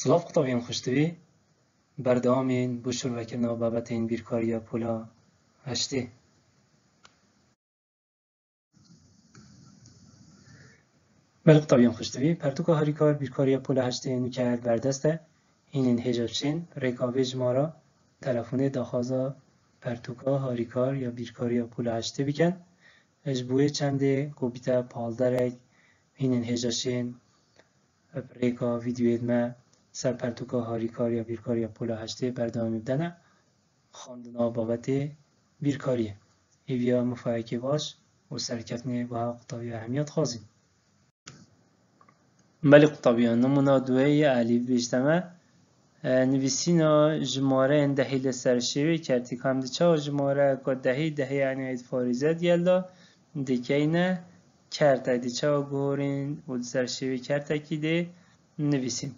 سلاف قطابیان خوشتوی بردامین بو شروعکرنا بابت این بیرکاریا پولا هشتی. بله قطابیان خوشتوی پرتوکا هاریکار بیرکاریا پولا هشتی نکرد بردسته این هجابشین ریکاوی جمارا تلفون داخازا پرتوکا هاریکار یا بیرکاریا پولا هشتی بکن اجبوی چنده گوبیتا پالدارک این هجاشین ریکا ویدیوید ما سر پرتوکا هاریکار یا بیرکاریا پولا هشتی بردامی بدنه خواندنا بابت بیرکاریه ایویا مفاهکی باش و سرکتنه و قطابی اهمیت خوازیم. بله قطابیان نمونا دوی علیف بیشتمه نویسینا جماره دهی لسرشوی کرتی که همده چه جماره که دهی یعنی اید فاریزه دیلدا دیکینه کرده دی چه گورین و لسرشوی کرده که دی نویسین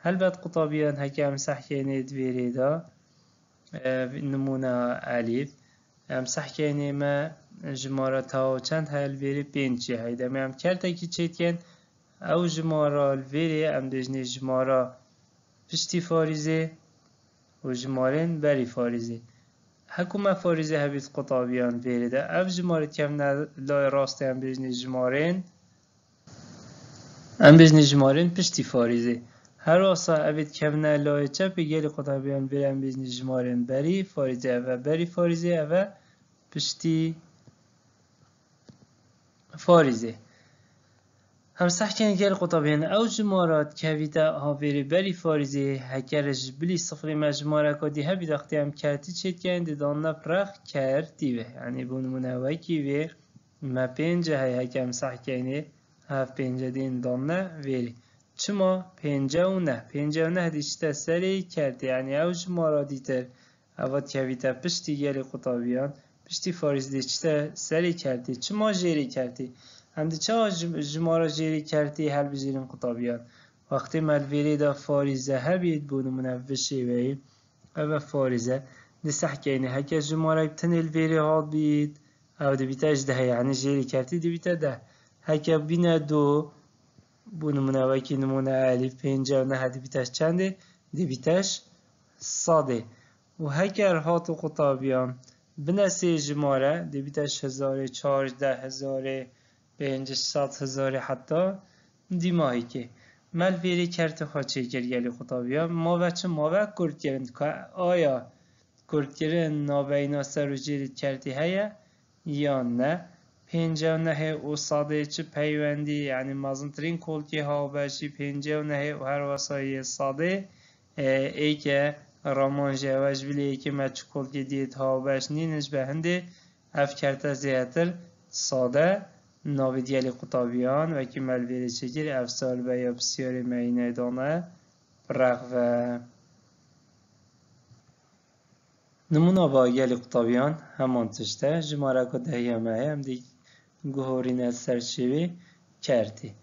البته قطابیان هکی امسح کنه دویری دا نمونه علیف امسح کنه ما جماره تا چند هل ویری پینچی هایده می هم کرده که چید کن او جماره الویری ام دجنی جماره پشتی فاریزه و جمارین بری فاریزه حکومه فاریزه هبید قطابیان ویری ده او جماره کم لای راسته ام بجنی جمارین پشتی فاریزه هر واسه اوید کم لای چپ گلی قطابیان ویری ام بجنی جمارین بری فاریزه و بری فاریزه و پشتی فاریزه هم سحکن گل قطابیان او جمارات کویتا هاویری بری فاریزی هکرش بلی صفری مجموعه کدی هبید اختی هم کرتی چید کن دیدان نپرخ کردی به یعنی بونمونه وکی ویر ما پینجه های هکم سحکنی هف پینجه دین دانه ویری چما پینجه و نه دیشته سری کردی یعنی او جمارات دیتر اواد کویتا پشتی گل قطابیان پشتی فاریز دیشته سری کردی چما جیری کردی هم دی چه جماره جیری کردی هل بجیرین قطابیان وقتی ملویری دا فاریزه هبید بونو منوشی وی او فاریزه دی سحکینه هکه جماره بتن الویری هاد بید او دی بیتاش ده یعنی جیری کردی دی بیتا ده هکه بینه دو بونو منوکی نمونه علیف پینجه و نه دی بیتاش چنده دی بیتاش صاده و هکه هاتو قطابیان بنا سی جماره دی بیتاش 1014 500,000 حتی دیمایی که مال ویری کرده خواهد گلی قطابیا ما بچه ما وقت کرد گرند که آیا کرد گرند نابینا سر و جیرید کردی هیا یا نه پینجه و نه او ساده چه پیوندی یعنی مازنترین کلکی ها باشی پینجه و نه و هر واسایی ساده ای که رامانجه و جبیلی ای که مچ کلکی دید ها باش نینش به هنده اف کرده زیادتر ساده ناوی دیالی قطابیان و که ملویری چگیر افسال و یا بسیاری معینه دانه برق و نمونه با دیالی قطابیان همان تشته جماره که دهی همه هم دی گهورین از سرچوی کردی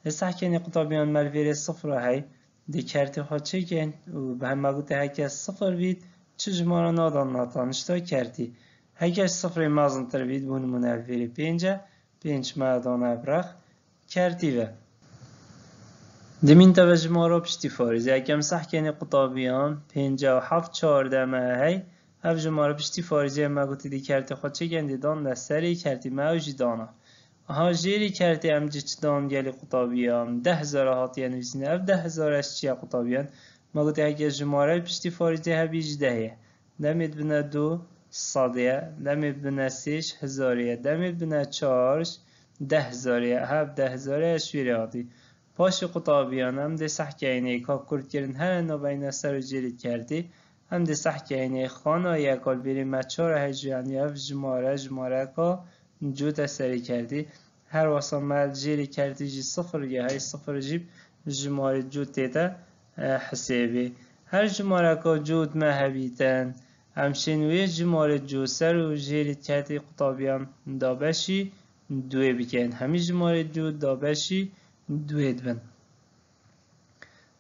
سحکنی قطابیان ملویری صفر های دی کردی خواه چه کن و به همه گوته هکی صفر بید چه جماره نادان ناتانشتا کردی هکی صفر مازن تر بید بون ملویری پینج مردانه برخ کردی و دمین توجه ما را پشتی فاریزه اکم سحکنی قطابیان 57 ماهی اف جماره پشتی فاریزه ما گوتی دی کردی خود چه گندی دان دستری کردی موجی دانا ها جیری کردی ام جیچ دان گلی قطابیان 10,000 هاتی نویسینه اف 10,000 اش چیه قطابیان ما گوتی اگه جماره پشتی فاریزه هبیج دهیه دمید بنا 2 صادیه دمید بنا 6,000 دمید بنا 4 10,000 هب 10,000 شویره هاتی پاش قطابیان هم ده سحکینه که کرد کرن هر نباین سر و جیرید کردی هم ده سحکینه خانه یکال بریم مچار هجویانی اف جماره که جود سری کردی هر واسه مال جیری کردی جی صفر یه های صفر جیب جماره جود تیتا حسابی هر جماره که جود مهبیتن همچنوی جماره جود سر و جیرید کردی قطابیان دابشی دوی بکن همی جماره جود دابشی دوید بن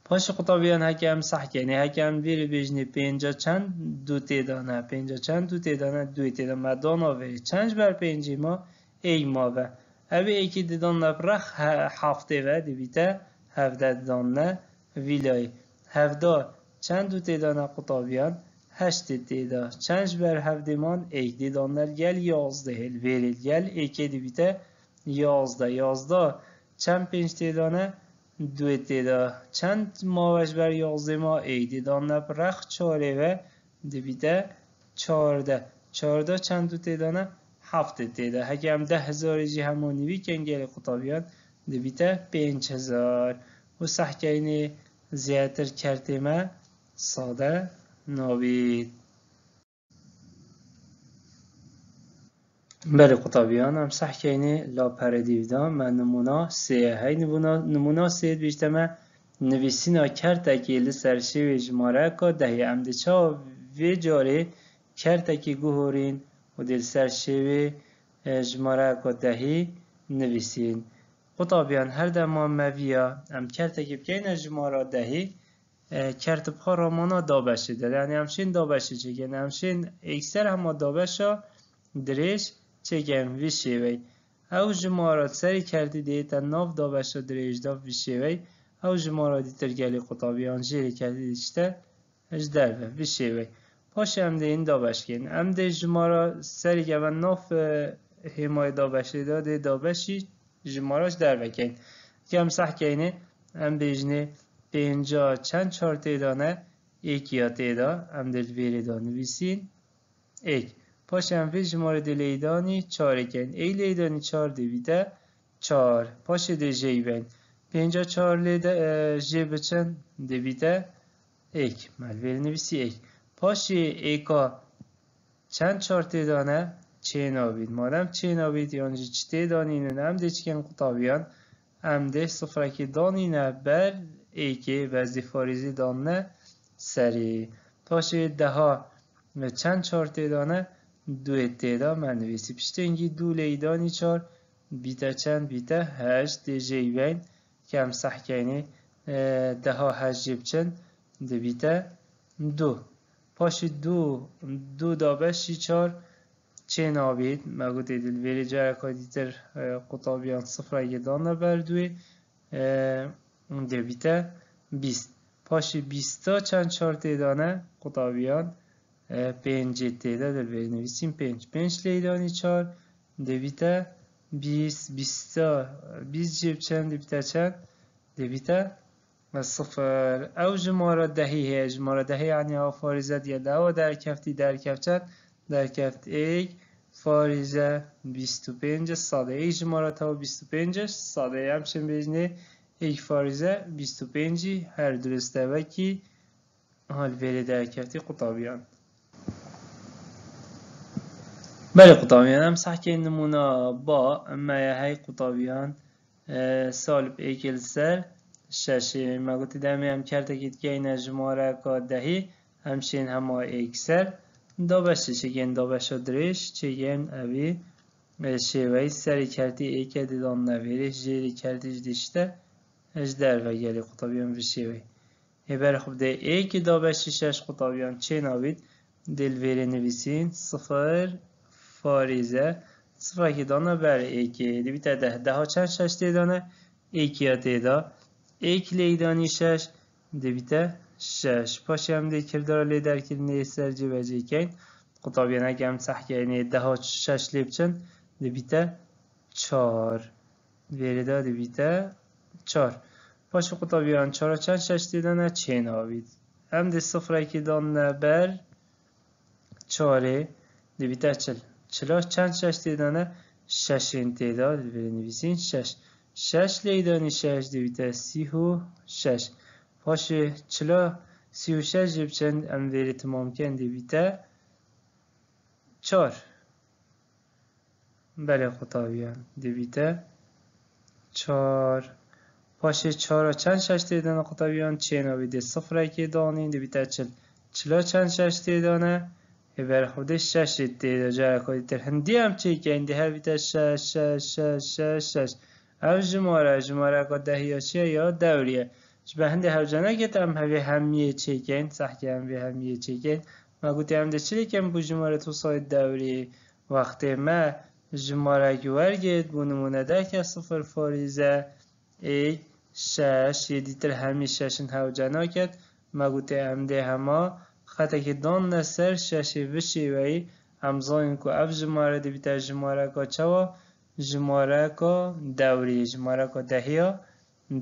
پاش قطابیان هکم سحکنه هکم ویری بیجنی پینجا چند دو تیدانه پینجا چند دو تیدانه دوی تیدانه مدان آوری چند بر پینجی ما ای ما و اوی ایکی دیدان نبرخ هفته و دیبیته هفته دیدان نه ویلای هفدا چند دو تیدانه قطابیان 8 تیدا چنج بر هفدمان ایک دیدانر گل 11 هل ویرید گل ایکی دی بیته 11 چند 5 تیدانه 2 تیدا چند ماوش بر 11 ما ایک دیدانه برخ 4 و دی بیته 14 چند دو تیدانه 7 تیدا هکی هم 10,000 جی همونی وی کن گل قطابیان دی بیته 5,000 و سحکه اینی زیادتر کرتیمه ساده نابید. بله قطابیان هم سحکه اینی لا پردیویدان من نمونا سه های نمونا سه بیشتمه نویسینا کرتکی لسرشوی جماره که دهی امده چا وی جاره کرتکی گوهورین و دل سرشوی جماره که دهی نویسین. قطابیان هر دمان مویا ام کرتکی بکنه جماره دهی کرت بخوا رامانا دابشه داره یعنی همشین دابشه چگن همشین اکثر همه دابشه درش چگن ویشیوی او جمارات سری کردی دیتا ناف دابشه درش داف ویشیوی او جمارات دیتر گلی قطابیان جیری کردی دیشته اجدر ویشیوی پاشه هم ده این دابش کن هم ده جمارات سری که ناف همای دابشه داده دابشی جماراش در بکن که هم صح کنه هم بیجنه 50 چند 4 تیدانه ایکی یا تیدا هم دل ویریدان نویسین ایک پاش هم فی جماره دل ایدانی 4 کن ای لیدانی 4 دیویده 4 پاش دل جیبین 54 جی بچن دیویده ایک ملویل نویسی ایک پاش ایکا چند 4 تیدانه چه نابید مادم چه نابید یعنی چه تیدانینون هم ده چکن قطابیان هم ده صفرکی دانینه بر ایکی وزی فاریزی دانه سری پاشه ده ها چند 4 تیدانه 2 تیدا من نویسی پشت اینگی 2 لیدانی 4 بیتا چند بیتا 8 ده جیبین که هم سحکینی ده ها 8 جیب چند ده بیتا 2 پاشه 2 دابشی 4 چه نابید مگود ایدل ویری جرکا دیتر قطابیان صفر اگه دانه بردوی ده بیته 20 پاشی 20 چند 4 تیدانه قطابیان 5 تیدا دل ویری نویسیم 5 لیدانی 4 ده بیته 20 جیب چند ده بیته چند ده بیته صفر او جماره دهی هی جماره دهی یعنی ها فارزه دیگه ده و در کفتی در کفت چند در کفت ایک فاریزه 25 ساده ای جمارات ها 25 ساده همشن بیجنه ایک فاریزه 25 هر درسته و کی حال ویلی در کفتی قطابیان. بله قطابیان هم سحکه نمونه با اما های قطابیان سالب ایکل سر ششه ما گوتی دمی هم کرده که این جماره که دهی همشین همه ایک سر دابشه چگن دابشه درش چگن اوی شیوهی سری کردی ایک دیدان نویرش جیری کردیش دیشته اجدر و گلی قطابیان و شیوهی هبر خوب ده ایک دابشه شش قطابیان چه نوید دلویری نویسین صفر فاریزه صفر که دانه بر ایکی دی بیتا ده ها چند شش دیدانه ایکی ها دیدا ایک لیدانی شش دی بیتا 6 پاشی هم دی کردار لی در کلنه سرجی و جیکین قطابیان اگه هم صحکه اینه ده ها 6 لی بچن دی بیتا 4 ویریدا دی بیتا 4 پاشی قطابیان 4 چند 6 دیدانه چه ناوید هم دی صفره که دانه بر 4 دی بیتا 40 چند 6 دیدانه 6 انتیدا دی بیری نویسین 6 لیدانی 6 دی بیتا 36 پاشه 36 جیب چند امویری تمام کن دی بیتا 4 بله قطابیان دی بیتا 4 پاشه 4 چند 6 دیدانه قطابیان چه نویده صفره که دانین دی بیتا 40 چند 6 دیدانه بر خودش 6 دیده جرکایی تر هندی هم چه که اندی هر بیتا 6 او جماره که دهی چه یا دوریه به هنده هر جانه که هم همیه چیکن سحکه همیه چیکن ما گوتی هم ده چلی کم بو جماره تو ساید دوری وقتی ما جماره گوار گید بو نمونه ده که صفر فاریزه ای 6 یه دیتر همی 6 هاو جانه کد ما گوته ام ده هما خطه که دان سر ششی وشی وی امزاین که اف جماره دی بیتر جماره که چوا جماره که دوریه جماره که دهیا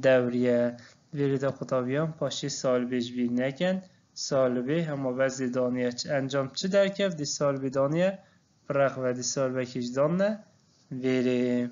دوریه ویری دا قطابیان پاشی سال بیش بیر نکن سال بی همه وزی دانیه انجام چه درکف دی سال بی دانیه برخ و دی سال بکیش دانه ویری